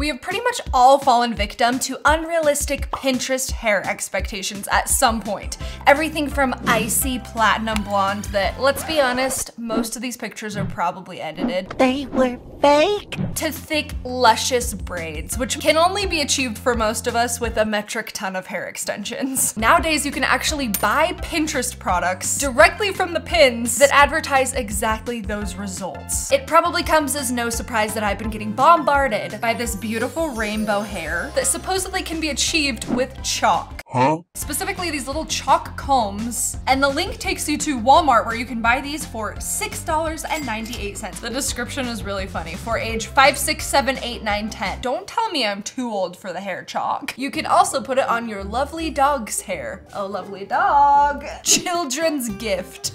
We have pretty much all fallen victim to unrealistic Pinterest hair expectations at some point. Everything from icy platinum blonde that, let's be honest, most of these pictures are probably edited. They were fake. To thick, luscious braids, which can only be achieved for most of us with a metric ton of hair extensions. Nowadays, you can actually buy Pinterest products directly from the pins that advertise exactly those results. It probably comes as no surprise that I've been getting bombarded by this beautiful rainbow hair that supposedly can be achieved with chalk. Huh? Specifically these little chalk combs, and the link takes you to Walmart where you can buy these for $6.98. The description is really funny. For age 5, 6, 7, 8, 9, 10. Don't tell me I'm too old for the hair chalk. You can also put it on your lovely dog's hair. Oh, lovely dog. Children's gift.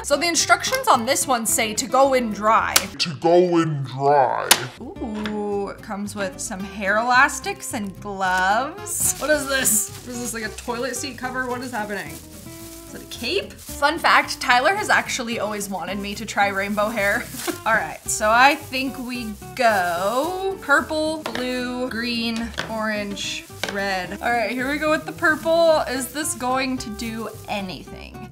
So the instructions on this one say to go in dry. To go in dry. Ooh, it comes with some hair elastics and gloves. What is this? Is this like a toilet seat cover? What is happening? Is it a cape? Fun fact, Tyler has actually always wanted me to try rainbow hair. All right, so I think we go purple, blue, green, orange, red. All right, here we go with the purple. Is this going to do anything?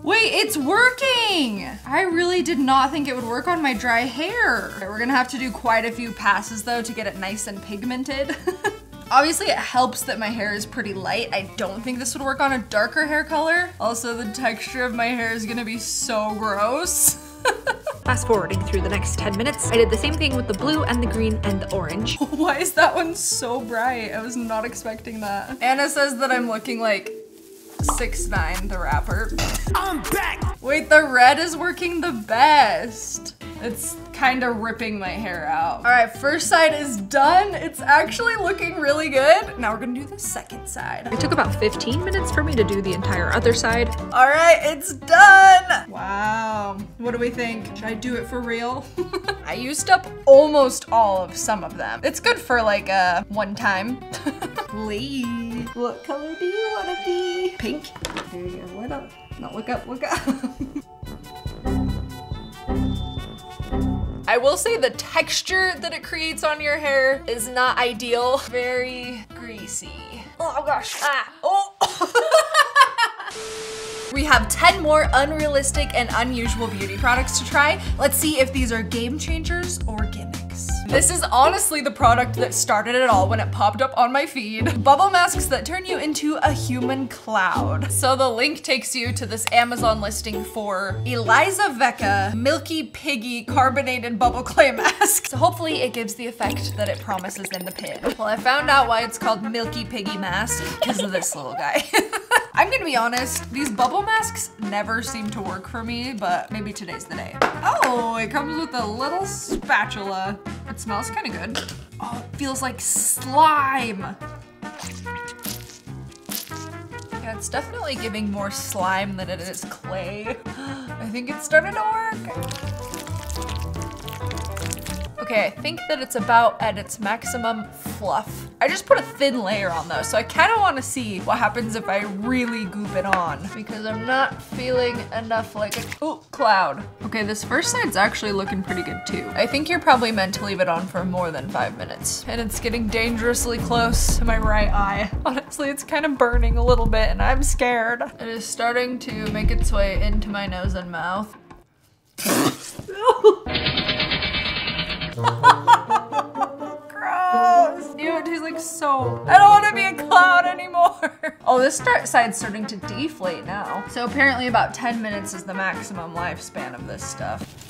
Wait, it's working! I really did not think it would work on my dry hair. We're gonna have to do quite a few passes though to get it nice and pigmented. Obviously it helps that my hair is pretty light. I don't think this would work on a darker hair color. Also, the texture of my hair is gonna be so gross. Fast forwarding through the next 10 minutes, I did the same thing with the blue and the green and the orange. Why is that one so bright? I was not expecting that. Anna says that I'm looking like 6ix9ine, the rapper. I'm back! Wait, the red is working the best. It's kind of ripping my hair out. All right, first side is done. It's actually looking really good. Now we're gonna do the second side. It took about 15 minutes for me to do the entire other side. All right, it's done. Wow, what do we think? Should I do it for real? I used up almost all of some of them. It's good for like a one time. Lee, what color do you wanna be? Pink. There you go, what up? No, look up, look up. I will say the texture that it creates on your hair is not ideal. Very greasy. Oh gosh, ah, oh. We have 10 more unrealistic and unusual beauty products to try. Let's see if these are game changers or gimmicks. This is honestly the product that started it all when it popped up on my feed. Bubble masks that turn you into a human cloud. So the link takes you to this Amazon listing for Eliza Vecca Milky Piggy Carbonated Bubble Clay Mask. So hopefully it gives the effect that it promises in the pin. Well, I found out why it's called Milky Piggy Mask because of this little guy. I'm gonna be honest, these bubble masks never seem to work for me, but maybe today's the day. Oh, it comes with a little spatula. It smells kind of good. Oh, it feels like slime. Yeah, it's definitely giving more slime than it is clay. I think it's starting to work. Okay, I think that it's about at its maximum fluff. I just put a thin layer on though, so I kind of want to see what happens if I really goop it on because I'm not feeling enough like a cloud. Okay, this first side's actually looking pretty good too. I think you're probably meant to leave it on for more than 5 minutes. And it's getting dangerously close to my right eye. Honestly, it's kind of burning a little bit and I'm scared. It is starting to make its way into my nose and mouth. Gross. Ew, it tastes like soap. I don't want to be a cloud anymore. Oh, this side's starting to deflate now. So apparently about 10 minutes is the maximum lifespan of this stuff.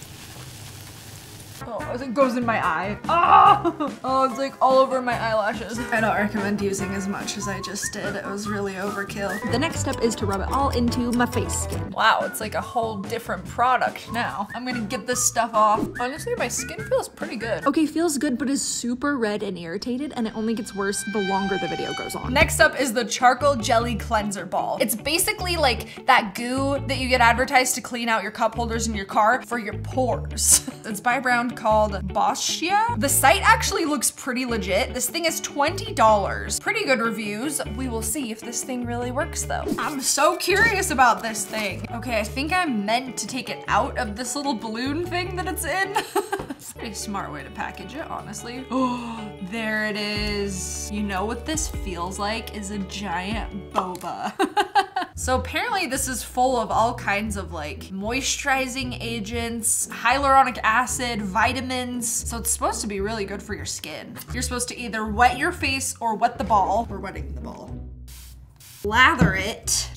Oh, it goes in my eye. Oh! Oh, it's like all over my eyelashes. I don't recommend using as much as I just did. It was really overkill. The next step is to rub it all into my face skin. Wow, it's like a whole different product now. I'm gonna get this stuff off. Honestly, my skin feels pretty good. Okay, feels good, but is super red and irritated, and it only gets worse the longer the video goes on. Next up is the Charcoal Jelly Cleanser Ball. It's basically like that goo that you get advertised to clean out your cup holders in your car for your pores. It's by a brand called Boschia. The site actually looks pretty legit. This thing is $20. Pretty good reviews. We will see if this thing really works though. I'm so curious about this thing. Okay, I think I'm meant to take it out of this little balloon thing that it's in. It's a pretty smart way to package it, honestly. Oh, there it is. You know what this feels like is a giant boba. So apparently this is full of all kinds of like moisturizing agents, hyaluronic acid, vitamins. So it's supposed to be really good for your skin. You're supposed to either wet your face or wet the ball. We're wetting the ball. Lather it.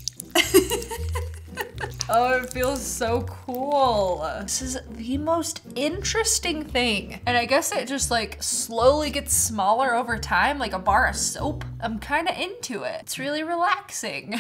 Oh, it feels so cool. This is the most interesting thing. And I guess it just like slowly gets smaller over time, like a bar of soap. I'm kind of into it. It's really relaxing.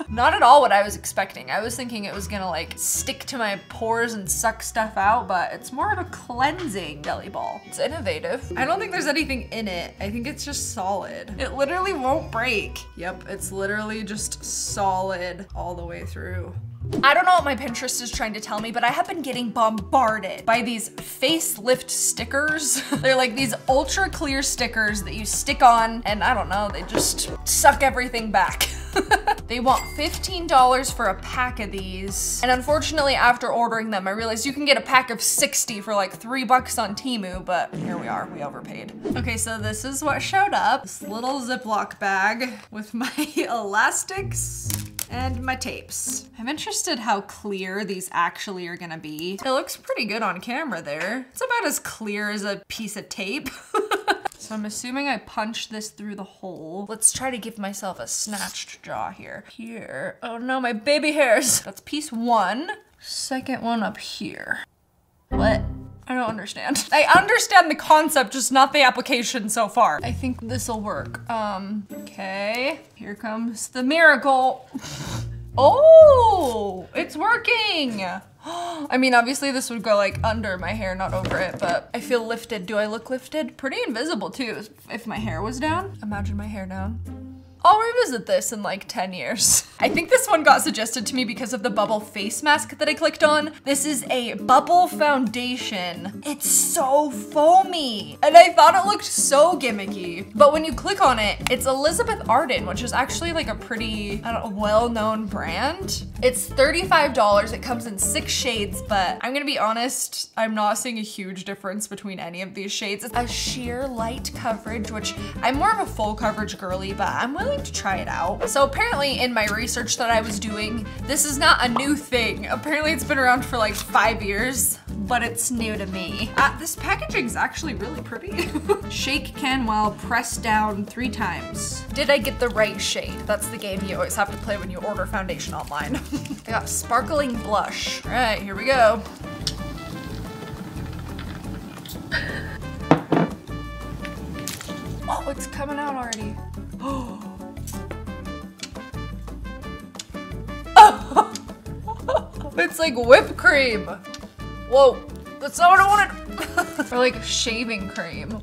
Not at all what I was expecting. I was thinking it was gonna like stick to my pores and suck stuff out, but it's more of a cleansing jelly ball. It's innovative. I don't think there's anything in it. I think it's just solid. It literally won't break. Yep, it's literally just solid all the way through. I don't know what my Pinterest is trying to tell me, but I have been getting bombarded by these facelift stickers. They're like these ultra clear stickers that you stick on, and I don't know, they just suck everything back. They want $15 for a pack of these. And unfortunately, after ordering them, I realized you can get a pack of 60 for like $3 on Temu, but here we are, we overpaid. Okay, so this is what showed up. This little Ziploc bag with my elastics and my tapes. I'm interested how clear these actually are gonna be. It looks pretty good on camera there. It's about as clear as a piece of tape. So I'm assuming I punch this through the hole. Let's try to give myself a snatched jaw here. Here, oh no, my baby hairs. That's piece one. Second one up here. What? I don't understand. I understand the concept, just not the application so far. I think this'll work. Okay, here comes the miracle. Oh, it's working. I mean, obviously this would go like under my hair, not over it, but I feel lifted. Do I look lifted? Pretty invisible too, if my hair was down. Imagine my hair down. I'll revisit this in like 10 years. I think this one got suggested to me because of the bubble face mask that I clicked on. This is a bubble foundation. It's so foamy. And I thought it looked so gimmicky. But when you click on it, it's Elizabeth Arden, which is actually like a pretty, I don't know, well-known brand. It's $35. It comes in 6 shades, but I'm gonna be honest, I'm not seeing a huge difference between any of these shades. It's a sheer light coverage, which I'm more of a full coverage girly, but I'm willing to try it out. So apparently in my research that I was doing, this is not a new thing. Apparently it's been around for like 5 years, but it's new to me. This packaging's actually really pretty. Shake can well, press down 3 times. Did I get the right shade? That's the game you always have to play when you order foundation online. I got sparkling blush. All right, here we go. Oh, it's coming out already. Oh. It's like whipped cream. Whoa, that's not what I wanted. Or like shaving cream.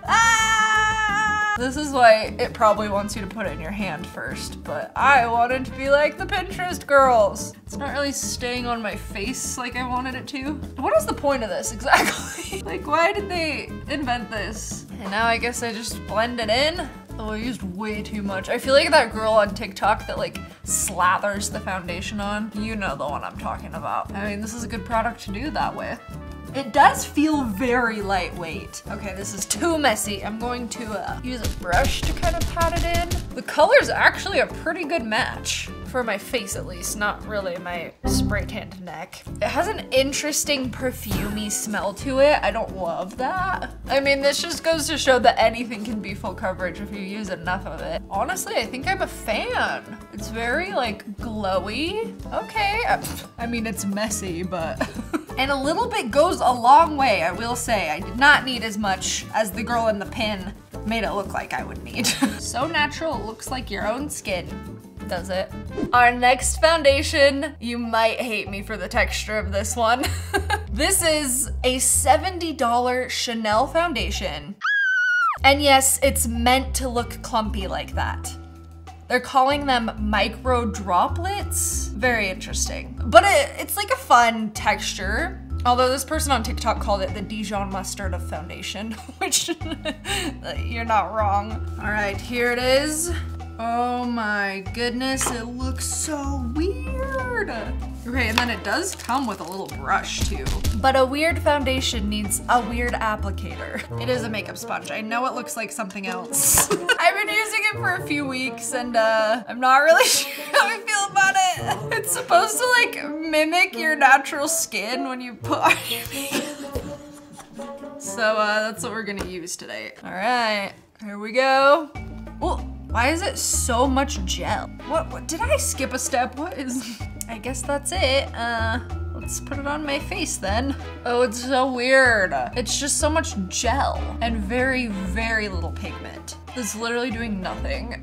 Ah! This is why it probably wants you to put it in your hand first, but I wanted to be like the Pinterest girls. It's not really staying on my face like I wanted it to. What is the point of this exactly? Like, why did they invent this? And now I guess I just blend it in. Oh, I used way too much. I feel like that girl on TikTok that like slathers the foundation on. You know the one I'm talking about. I mean, this is a good product to do that with. It does feel very lightweight. Okay, this is too messy. I'm going to use a brush to kind of pat it in. The color's actually a pretty good match. For my face at least, not really my spray tanned neck. It has an interesting perfumey smell to it. I don't love that. I mean, this just goes to show that anything can be full coverage if you use enough of it. Honestly, I think I'm a fan. It's very like glowy. Okay, I mean, it's messy, but. And a little bit goes a long way, I will say. I did not need as much as the girl in the pin made it look like I would need. So natural, it looks like your own skin. Does it? Our next foundation, you might hate me for the texture of this one. This is a $70 Chanel foundation. And yes, it's meant to look clumpy like that. They're calling them micro droplets. Very interesting. But it's like a fun texture. Although this person on TikTok called it the Dijon mustard of foundation, which you're not wrong. All right, here it is. Oh my goodness, it looks so weird. Okay, and then it does come with a little brush too. But a weird foundation needs a weird applicator. It is a makeup sponge. I know it looks like something else. I've been using it for a few weeks and I'm not really sure how I feel about it. It's supposed to like mimic your natural skin when you put on your makeup. So that's what we're gonna use today. All right, here we go. Oh. Why is it so much gel? What did I skip a step? What is, I guess that's it. Let's put it on my face then. Oh, it's so weird. It's just so much gel and very, very little pigment. It's literally doing nothing.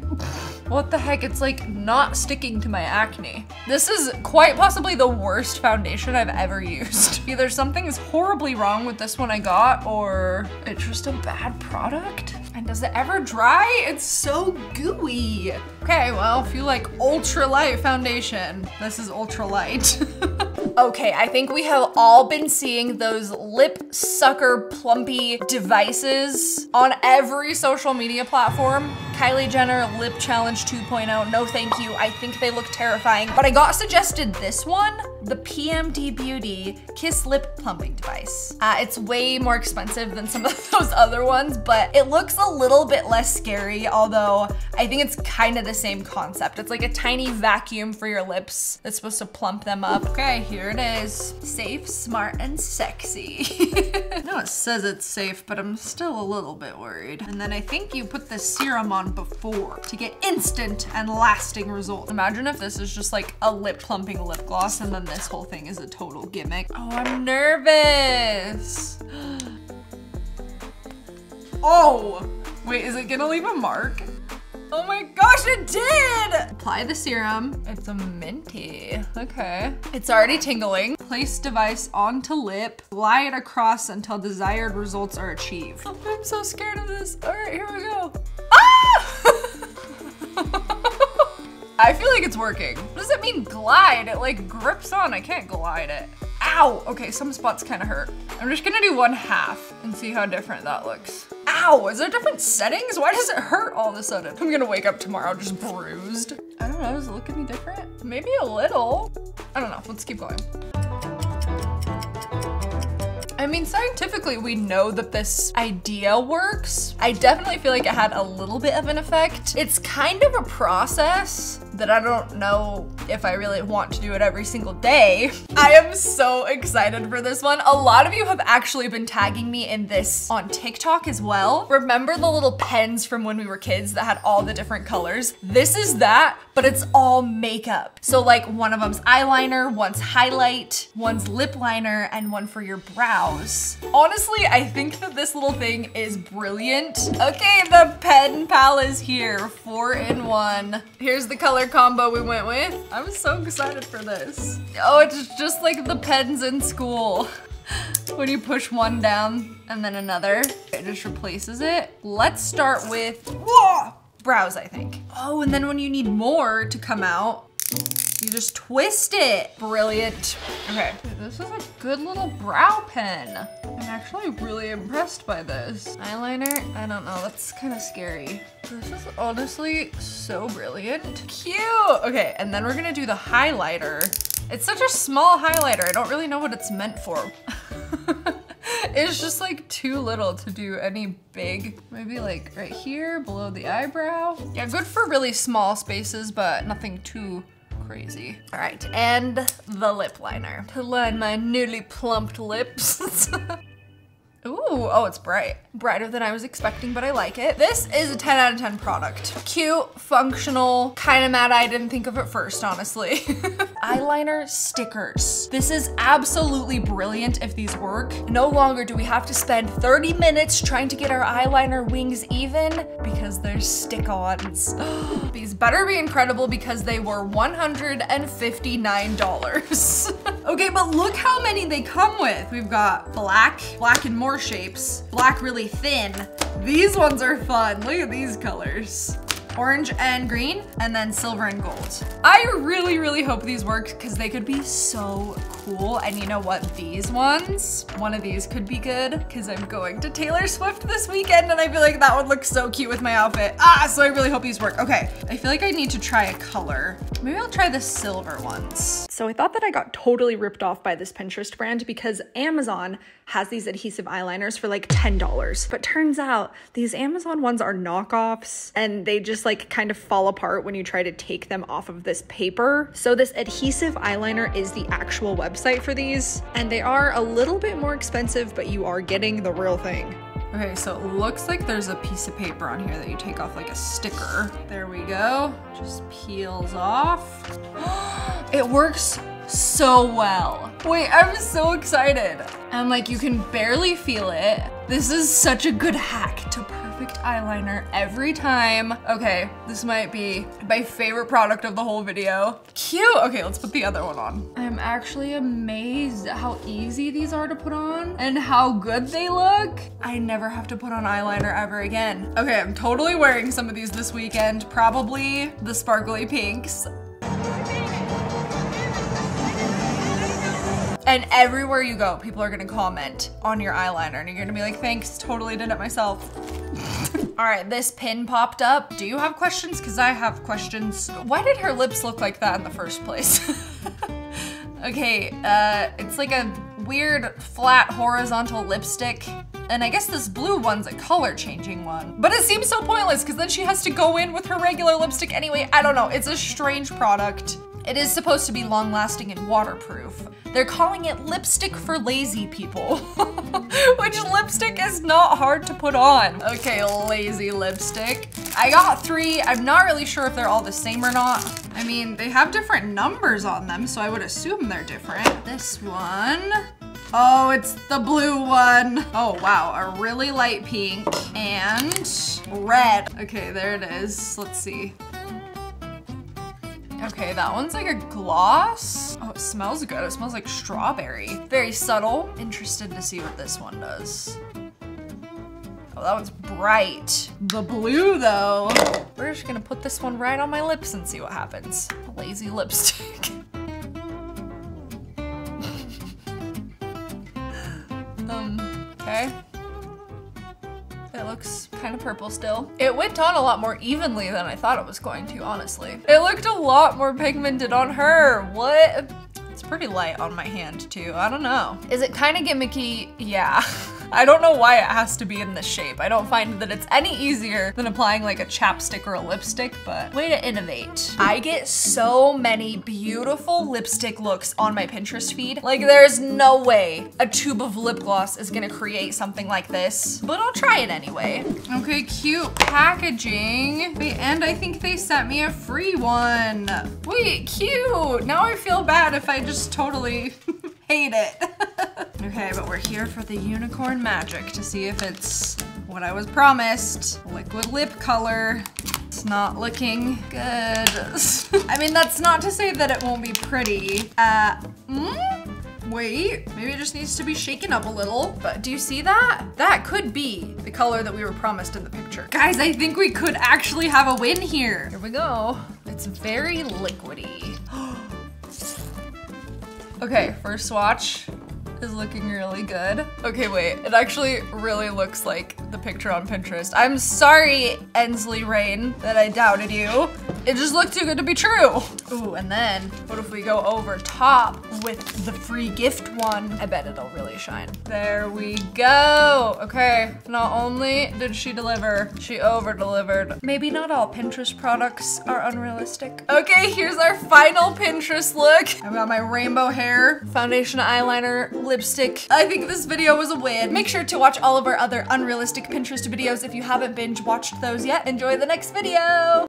What the heck? It's like not sticking to my acne. This is quite possibly the worst foundation I've ever used. Either something is horribly wrong with this one I got or it's just a bad product. And does it ever dry? It's so gooey. Okay, well, if you like ultra light foundation, this is ultra light. Okay, I think we have all been seeing those lip sucker plumpy devices on every social media platform. Kylie Jenner Lip Challenge 2.0, no thank you. I think they look terrifying, but I got suggested this one, the PMD Beauty Kiss Lip Plumping Device. It's way more expensive than some of those other ones, but it looks a little bit less scary, although I think it's kind of the same concept. It's like a tiny vacuum for your lips that's supposed to plump them up. Okay, here it is. Safe, smart, and sexy. I know it says it's safe, but I'm still a little bit worried. And then I think you put the serum on before to get instant and lasting results. Imagine if this is just like a lip plumping lip gloss and then this whole thing is a total gimmick. Oh, I'm nervous. Oh, wait, is it gonna leave a mark? Oh my gosh, it did! Apply the serum. It's a minty, okay. It's already tingling. Place device onto lip. Glide across until desired results are achieved. Oh, I'm so scared of this. All right, here we go. Ah! I feel like it's working. What does it mean glide? It like grips on, I can't glide it. Ow, okay, some spots kind of hurt. I'm just gonna do 1/2 and see how different that looks. Ow, is there different settings? Why does it hurt all of a sudden? I'm gonna wake up tomorrow just bruised. I don't know, does it look any different? Maybe a little. I don't know, let's keep going. I mean, scientifically, we know that this idea works. I definitely feel like it had a little bit of an effect. It's kind of a process that I don't know if I really want to do it every single day. I am so excited for this one. A lot of you have actually been tagging me in this on TikTok as well. Remember the little pens from when we were kids that had all the different colors? This is that, but it's all makeup. So like one of them's eyeliner, one's highlight, one's lip liner, and one for your brows. Honestly, I think that this little thing is brilliant. Okay, the pen pal is here, 4-in-1. Here's the color combo we went with. I'm so excited for this. Oh, it's just like the pens in school. When you push one down and then another, it just replaces it. Let's start with brows, I think. Oh, and then when you need more to come out, you just twist it. Brilliant. Okay, this is a good little brow pen. I'm actually really impressed by this. Eyeliner, I don't know, that's kind of scary. This is honestly so brilliant. Cute. Okay, and then we're gonna do the highlighter. It's such a small highlighter. I don't really know what it's meant for. It's just like too little to do any big, maybe like right here below the eyebrow. Yeah, good for really small spaces, but nothing too crazy. All right, and the lip liner to line my newly plumped lips. Ooh, oh, it's bright. Brighter than I was expecting, but I like it. This is a 10 out of 10 product. Cute, functional, kind of mad I didn't think of it first, honestly. Eyeliner stickers. This is absolutely brilliant if these work. No longer do we have to spend 30 minutes trying to get our eyeliner wings even because they're stick-ons. These better be incredible because they were $159. Okay, but look how many they come with. We've got black in more shapes, black really thin. These ones are fun. Look at these colors. orange and green, and then silver and gold. I really, really hope these work because they could be so cool. And you know what? These ones, one of these could be good because I'm going to Taylor Swift this weekend and I feel like that would look so cute with my outfit. So I really hope these work. Okay, I feel like I need to try a color. Maybe I'll try the silver ones. So I thought that I got totally ripped off by this Pinterest brand because Amazon has these adhesive eyeliners for like $10. But turns out these Amazon ones are knockoffs and they just like kind of fall apart when you try to take them off of this paper. So this adhesive eyeliner is the actual website for these, and they are a little bit more expensive, but you are getting the real thing. Okay, so it looks like there's a piece of paper on here that you take off like a sticker. There we go. Just peels off. It works so well. Wait, I'm so excited. And like you can barely feel it. This is such a good hack to perfect eyeliner every time. Okay, this might be my favorite product of the whole video. Cute. Okay, let's put the other one on. I'm actually amazed at how easy these are to put on and how good they look. I never have to put on eyeliner ever again. Okay, I'm totally wearing some of these this weekend. Probably the sparkly pinks. And everywhere you go, people are gonna comment on your eyeliner and you're gonna be like, thanks, totally did it myself. All right, this pin popped up. Do you have questions? Because I have questions. Why did her lips look like that in the first place? Okay, it's like a weird flat horizontal lipstick. And I guess this blue one's a color changing one. But it seems so pointless because then she has to go in with her regular lipstick anyway. I don't know, it's a strange product. It is supposed to be long lasting and waterproof. They're calling it lipstick for lazy people, which lipstick is not hard to put on. Okay, lazy lipstick. I got 3. I'm not really sure if they're all the same or not. I mean, they have different numbers on them, so I would assume they're different. This one. Oh, it's the blue one. Oh, wow, a really light pink and red. Okay, there it is. Let's see. Okay, that one's like a gloss. Oh, it smells good. It smells like strawberry. Very subtle. Interested to see what this one does. Oh, that one's bright. The blue though. We're just gonna put this one right on my lips and see what happens. Lazy lipstick. Okay. It looks kind of purple still. It went on a lot more evenly than I thought it was going to, honestly. It looked a lot more pigmented on her. What? It's pretty light on my hand too. I don't know. Is it kind of gimmicky? Yeah. I don't know why it has to be in this shape. I don't find that it's any easier than applying like a chapstick or a lipstick, but way to innovate. I get so many beautiful lipstick looks on my Pinterest feed. Like there's no way a tube of lip gloss is gonna create something like this, but I'll try it anyway. Okay, cute packaging. Wait, and I think they sent me a free one. Wait, cute. Now I feel bad if I just totally hate it. Okay, but we're here for the unicorn magic to see if it's what I was promised. Liquid lip color. It's not looking good. I mean, that's not to say that it won't be pretty. Wait, maybe it just needs to be shaken up a little. But do you see that? That could be the color that we were promised in the picture. Guys, I think we could actually have a win here. Here we go. It's very liquidy. Okay, first swatch is looking really good. Okay, wait, it actually really looks like the picture on Pinterest. I'm sorry, Ensley Rain, that I doubted you. It just looked too good to be true. Ooh, and then what if we go over top with the free gift one? I bet it'll really shine. There we go. Okay, not only did she deliver, she over-delivered. Maybe not all Pinterest products are unrealistic. Okay, here's our final Pinterest look. I've got my rainbow hair, foundation, eyeliner, lipstick. I think this video was a win. Make sure to watch all of our other unrealistic Pinterest videos if you haven't binge watched those yet. Enjoy the next video.